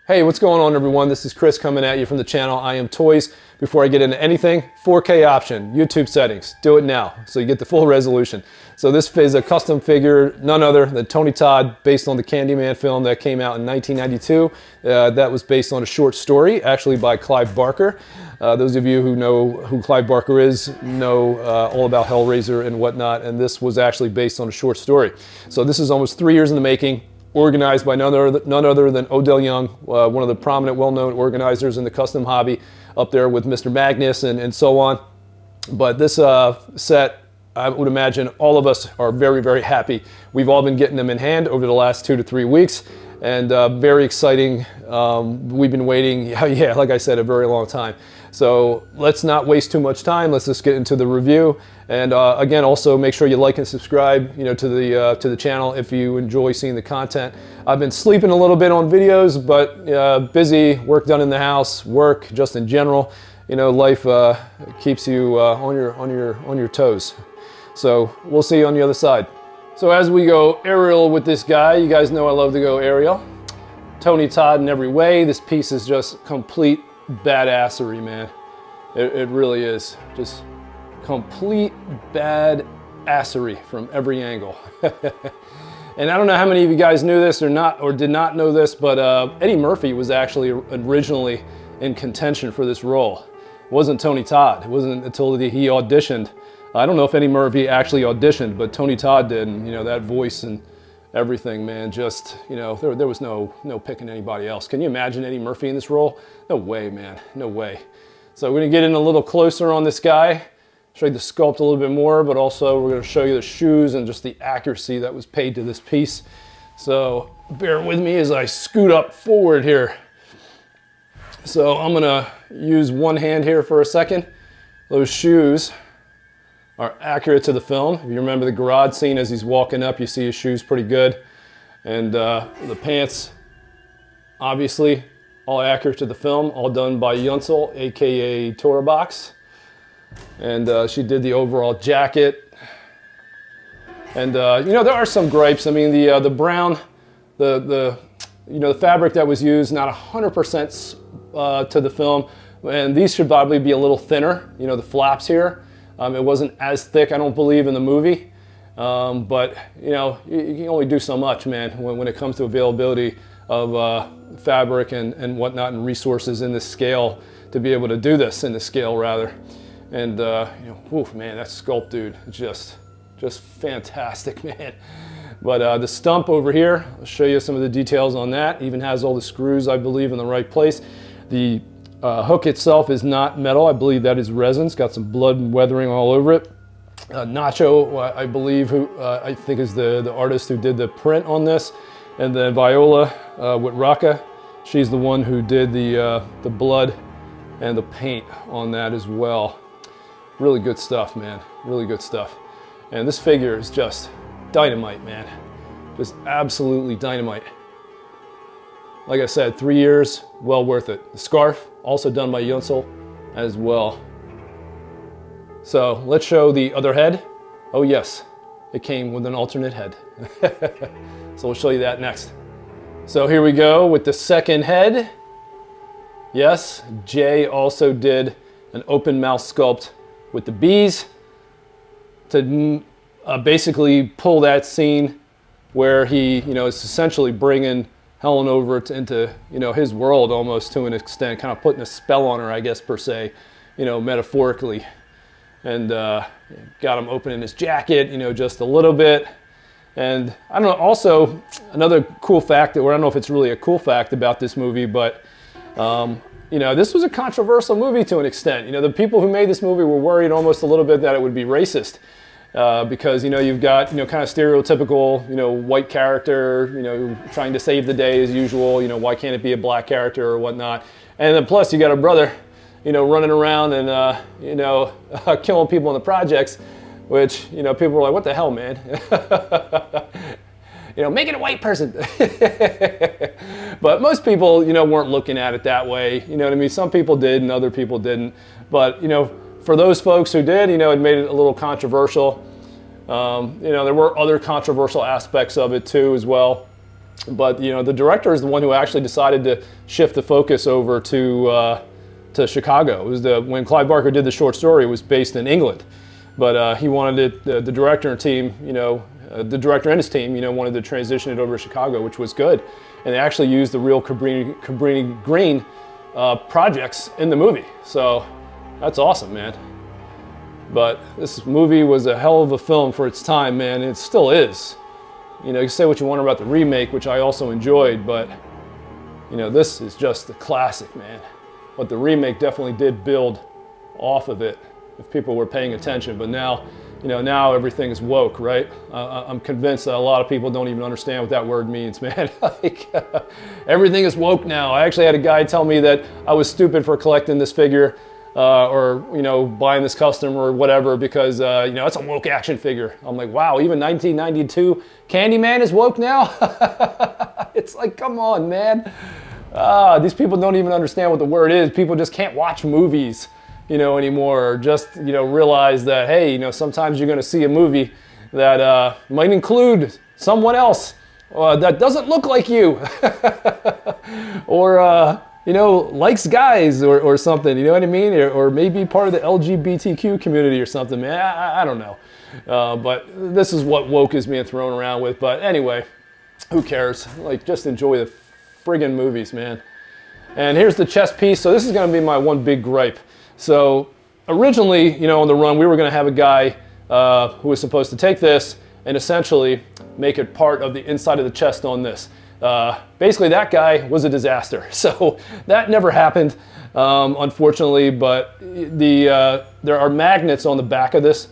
Hey, what's going on everyone? This is Chris coming at you from the channel I Am Toys. Before I get into anything, 4K option, YouTube settings, do it now so you get the full resolution. So this is a custom figure, none other than Tony Todd, based on the Candyman film that came out in 1992. That was based on a short story, actually by Clive Barker. Those of you who know who Clive Barker is know all about Hellraiser and whatnot, and this was actually based on a short story. So this is almost 3 years in the making. Organized by none other than Odell Young, one of the prominent, well-known organizers in the custom hobby, up there with Mr. Magnus and so on. But this set, I would imagine all of us are very, very happy. We've all been getting them in hand over the last 2 to 3 weeks, and very exciting. We've been waiting, yeah, like I said, a very long time. So let's not waste too much time. Let's just get into the review. And again, also make sure you like and subscribe, to the channel if you enjoy seeing the content. I've been sleeping a little bit on videos, but busy, work done in the house, work just in general. Life keeps you on your toes. So we'll see you on the other side. So as we go aerial with this guy, you guys know I love to go aerial. Tony Todd in every way. This piece is just complete badassery, man. It really is. Just complete badassery from every angle. And I don't know how many of you guys knew this or did not know this, but Eddie Murphy was actually originally in contention for this role. It wasn't Tony Todd. It wasn't until he auditioned. I don't know if Eddie Murphy actually auditioned, but Tony Todd did, and that voice and everything, man, just, there was no picking anybody else. Can you imagine Eddie Murphy in this role? No way, man, no way. So we're gonna get in a little closer on this guy, show you the sculpt a little bit more, but also we're gonna show you the shoes and just the accuracy that was paid to this piece. So bear with me as I scoot up forward here. So I'm gonna use one hand here for a second. Those shoes are accurate to the film. If you remember the garage scene as he's walking up, you see his shoes pretty good. And the pants, obviously, all accurate to the film, all done by Yunsel, AKA Torabox. And she did the overall jacket. And there are some gripes. I mean, the brown, the fabric that was used, not 100% to the film. And these should probably be a little thinner, the flaps here. It wasn't as thick, I don't believe, in the movie. But, you can only do so much, man, when it comes to availability of fabric and whatnot and resources in this scale to be able to do this in this scale, rather. And, oof, man, that sculpt, dude, just fantastic, man. But the stump over here, I'll show you some of the details on that. Even has all the screws, I believe, in the right place. The hook itself is not metal. I believe that is resin. It's got some blood and weathering all over it. Nacho, I believe, who I think is the artist who did the print on this. And then Viola with Rocca, she's the one who did the blood and the paint on that as well. Really good stuff, man. Really good stuff. And this figure is just dynamite, man. Just absolutely dynamite. Like I said, 3 years, well worth it. The scarf, also done by Yunsel as well. So let's show the other head. Oh yes, it came with an alternate head. So we'll show you that next. So here we go with the second head. Yes, Jay also did an open mouth sculpt with the bees to basically pull that scene where he, is essentially bringing Helen over into his world almost to an extent, kind of putting a spell on her, I guess, per se, metaphorically. And got him opening his jacket, just a little bit. And I don't know, also another cool fact, or I don't know if it's really a cool fact about this movie, but this was a controversial movie to an extent. The people who made this movie were worried almost a little bit that it would be racist. Because you've got kind of stereotypical white character trying to save the day as usual. Why can't it be a black character or whatnot? And then plus you got a brother running around and killing people in the projects, which people were like, what the hell, man? Make it a white person. But most people weren't looking at it that way. You know what I mean? Some people did and other people didn't. But for those folks who did, it made it a little controversial. There were other controversial aspects of it too as well. But you know, the director is the one who actually decided to shift the focus over to Chicago. It was when Clive Barker did the short story, it was based in England, but he wanted it. The director and team, you know, the director and his team, you know, wanted to transition it over to Chicago, which was good, and they actually used the real Cabrini Green projects in the movie. So that's awesome, man. But this movie was a hell of a film for its time, man. And it still is. You know, you say what you want about the remake, which I also enjoyed, but you know, this is just the classic, man. But the remake definitely did build off of it if people were paying attention. But now, you know, now everything is woke, right? I'm convinced that a lot of people don't even understand what that word means, man. Like, everything is woke now. I actually had a guy tell me that I was stupid for collecting this figure or, you know, buying this custom or whatever because, you know, it's a woke action figure. I'm like, wow, even 1992 Candyman is woke now? It's like, come on, man. These people don't even understand what the word is. People just can't watch movies, you know, anymore, or just, you know, realize that, hey, you know, sometimes you're going to see a movie that might include someone else that doesn't look like you, or, you know, likes guys or something, you know what I mean? Or maybe part of the LGBTQ community or something, man. I don't know. But this is what woke is being thrown around with. But anyway, who cares? Like, just enjoy the friggin' movies, man. And here's the chest piece. So this is going to be my one big gripe. So originally, you know, on the run, we were going to have a guy who was supposed to take this and essentially make it part of the inside of the chest on this. Basically, that guy was a disaster. So that never happened, unfortunately, but there are magnets on the back of this,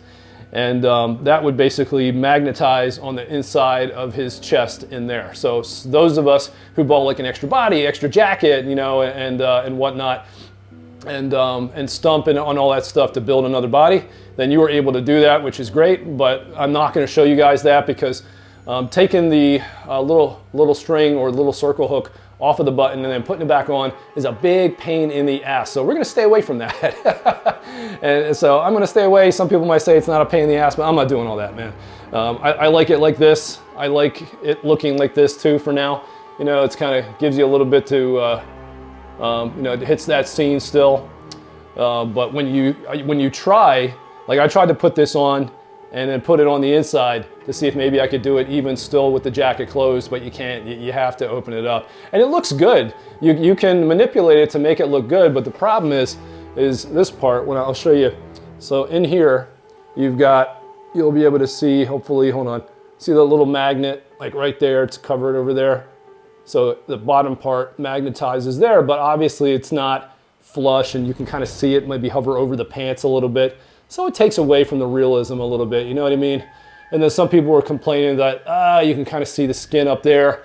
and that would basically magnetize on the inside of his chest in there. So those of us who bought like an extra body, extra jacket, you know, and whatnot, and stump and on all that stuff to build another body, then you were able to do that, which is great. But I'm not going to show you guys that because taking the little string or little circle hook off of the button and then putting it back on is a big pain in the ass. So we're going to stay away from that. And so I'm going to stay away. Some people might say it's not a pain in the ass, but I'm not doing all that, man. I like it like this. I like it looking like this too for now. You know, it's kind of gives you a little bit to, you know, it hits that scene still. But when you try, like I tried to put this on and then put it on the inside to see if maybe I could do it even still with the jacket closed, but you can't. You have to open it up. And it looks good. You can manipulate it to make it look good, but the problem is this part, when I'll show you. So in here, you'll be able to see, hopefully, hold on, see the little magnet, like right there, it's covered over there. So the bottom part magnetizes there, but obviously it's not flush, and you can kind of see it, maybe hover over the pants a little bit. So it takes away from the realism a little bit, you know what I mean? And then some people were complaining that you can kind of see the skin up there,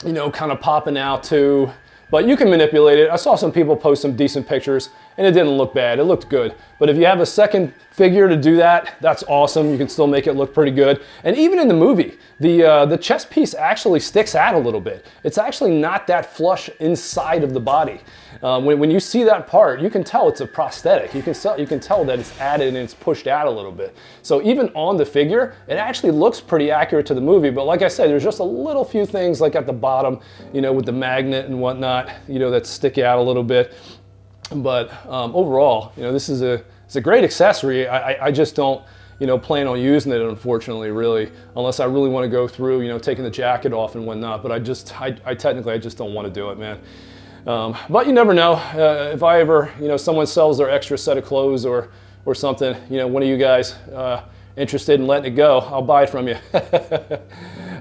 you know, kind of popping out too. But you can manipulate it. I saw some people post some decent pictures and it didn't look bad. It looked good. But if you have a second figure to do that, that's awesome. You can still make it look pretty good. And even in the movie, the chest piece actually sticks out a little bit. It's actually not that flush inside of the body. When you see that part, you can tell it's a prosthetic. You can tell that it's added and it's pushed out a little bit. So even on the figure, it actually looks pretty accurate to the movie. But like I said, there's just a little few things like at the bottom, you know, with the magnet and whatnot, you know, that stick out a little bit. But overall, you know, this is it's a great accessory. I just don't, you know, plan on using it, unfortunately, really, unless I really want to go through, you know, taking the jacket off and whatnot. But I technically just don't want to do it, man. But you never know. If I ever, you know, someone sells their extra set of clothes or something, you know, one of you guys interested in letting it go, I'll buy it from you.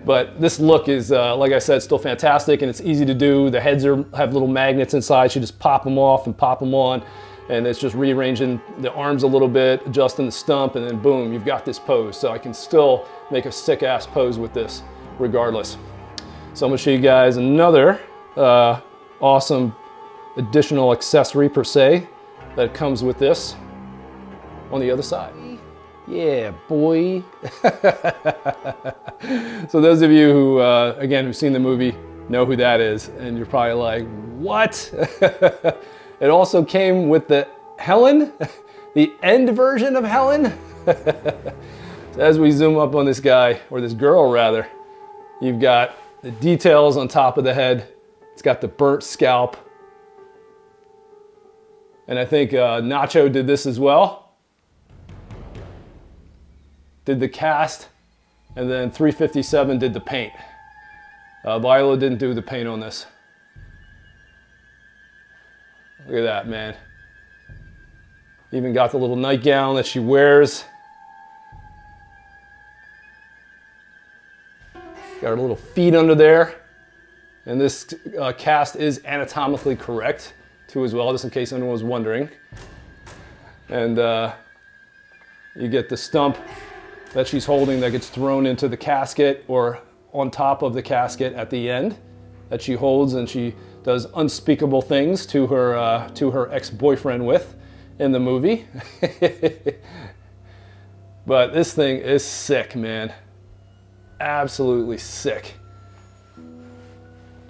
But this look is, like I said, still fantastic, and it's easy to do. The heads have little magnets inside. So you just pop them off and pop them on, and it's just rearranging the arms a little bit, adjusting the stump, and then boom, you've got this pose. So I can still make a sick-ass pose with this regardless. So I'm going to show you guys another awesome additional accessory per se that comes with this on the other side. Yeah, boy. So those of you who, again, who've seen the movie know who that is, and you're probably like, what? It also came with the Helen, the end version of Helen. So as we zoom up on this guy, or this girl rather, you've got the details on top of the head. It's got the burnt scalp. And I think Nacho did this as well. Did the cast, and then 357 did the paint. Viola didn't do the paint on this. Look at that, man. Even got the little nightgown that she wears. Got her little feet under there. And this cast is anatomically correct too as well, just in case anyone was wondering. And you get the stump that she's holding that gets thrown into the casket or on top of the casket at the end that she holds, and she does unspeakable things to her ex-boyfriend with in the movie. But this thing is sick, man. Absolutely sick.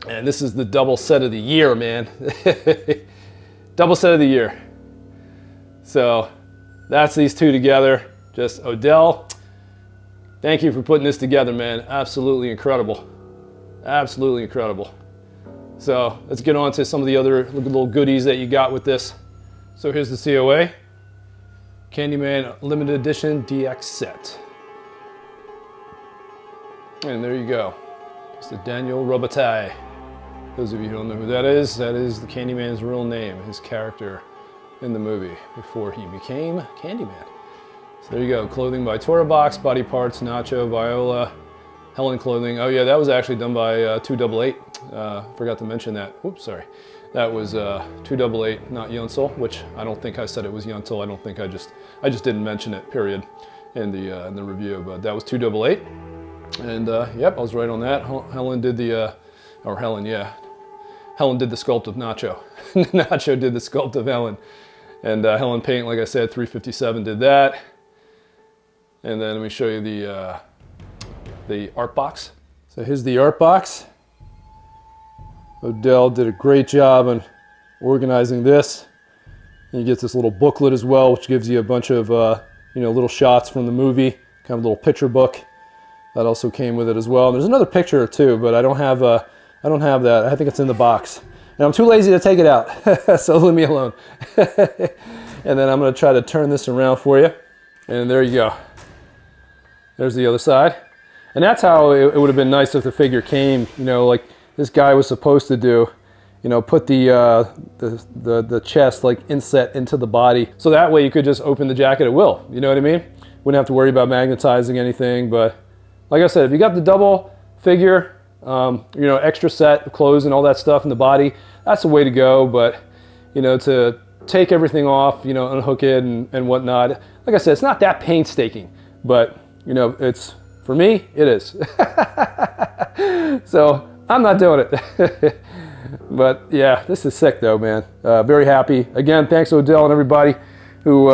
And this is the double set of the year, man. Double set of the year. So that's these two together. Just Odell, thank you for putting this together, man. Absolutely incredible. Absolutely incredible. So let's get on to some of the other little goodies that you got with this. So here's the COA. Candyman Limited Edition DX set. And there you go. It's the Daniel Robitaille. Those of you who don't know who that is the Candyman's real name, his character in the movie before he became Candyman. So there you go. Clothing by Tora Box, body parts, Nacho, Viola, Helen clothing. Oh yeah, that was actually done by 288. Forgot to mention that. Oops, sorry. That was 288, not Yunsel, which I don't think I said it was Yunsel. I don't think I just didn't mention it, period, in the review. But that was 288. And yep, I was right on that. Helen did the, or Helen, yeah. Helen did the sculpt of Nacho. Nacho did the sculpt of Helen. And Helen Paint, like I said, 357 did that. And then let me show you the art box. So here's the art box. Odell did a great job on organizing this. And you get this little booklet as well, which gives you a bunch of little shots from the movie, kind of a little picture book. That also came with it as well. And there's another picture or two, but I don't have that. I think it's in the box. And I'm too lazy to take it out, so leave me alone. And then I'm gonna try to turn this around for you. And there you go. There's the other side. And that's how it would have been nice if the figure came, like this guy was supposed to do, put the chest like inset into the body. So that way you could just open the jacket at will, you know what I mean? Wouldn't have to worry about magnetizing anything, but like I said, if you got the double figure, extra set of clothes and all that stuff in the body, that's the way to go. But, to take everything off, unhook it and whatnot, like I said, it's not that painstaking, but, it's, for me, it is. So I'm not doing it. But yeah, this is sick though, man. Very happy. Again, thanks Odell and everybody who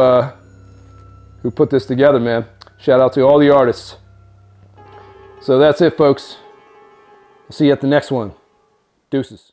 put this together, man. Shout out to all the artists. So that's it, folks. See you at the next one. Deuces.